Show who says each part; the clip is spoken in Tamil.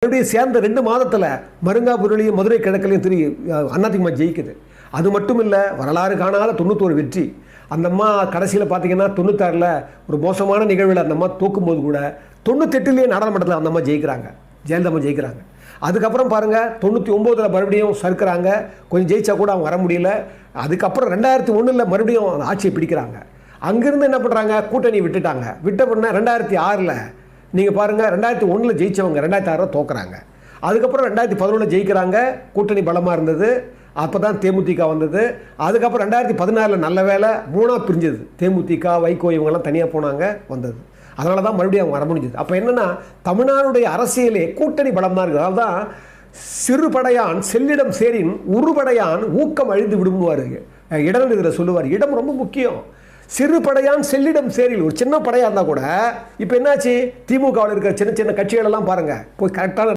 Speaker 1: மறுபடியும் சேர்ந்த 2 மாதத்தில் மருங்காபுரிலையும் மதுரை கிழக்கிலையும் அதிமுக ஜெயிக்குது. அது மட்டும் இல்லை, வரலாறு காணாத 91 வெற்றி. அந்த அம்மா கடைசியில் பார்த்தீங்கன்னா 96ல் ஒரு மோசமான நிகழ்வில் அந்த அம்மா தோக்கும்போது கூட 98லேயே நாடாளுமன்றத்தில் அந்த அம்மா ஜெயிக்கிறாங்க, ஜெயலலிதா அம்மா ஜெயிக்கிறாங்க. அதுக்கப்புறம் பாருங்கள் 99ல் மறுபடியும் சறுக்கிறாங்க, கொஞ்சம் ஜெயிச்சா கூட அவங்க வர முடியல. அதுக்கப்புறம் 2001ல் மறுபடியும் ஆட்சியை பிடிக்கிறாங்க. அங்கேருந்து என்ன பண்ணுறாங்க, கூட்டணி விட்டுட்டாங்க. விட்ட பண்ண 2006ல் நீங்கள் பாருங்கள், 2001ல் ஜெயித்தவங்க 2006ல் தோக்குறாங்க. அதுக்கப்புறம் 2011ல் ஜெயிக்கிறாங்க, கூட்டணி பலமாக இருந்தது. அப்போ தான் தேமுதிக வந்தது. அதுக்கப்புறம் 2014ல் நல்ல வேலை 3ஆக பிரிஞ்சது. தேமுதிக, வைகோ இவங்கெல்லாம் தனியாக போனாங்க, வந்தது. அதனால தான் மறுபடியும் அவங்க வர முடிஞ்சது. அப்போ என்னென்னா, தமிழ்நாடுடைய அரசியலே கூட்டணி பலம் தான் இருக்குது. அதனால தான் சிறுபடையான் செல்லிடம் சேரின் உருபடையான் ஊக்கம் அழிந்து விடுவார் இடர்கள். இதில் சொல்லுவார், இடம் ரொம்ப முக்கியம். சிறுபடையான் செல்லிடம் சேரில் ஒரு சின்ன படையாக இருந்தால் கூட இப்போ என்னாச்சு, திமுகவில் இருக்கிற சின்ன சின்ன கட்சிகளெல்லாம் பாருங்கள், போய் கரெக்டான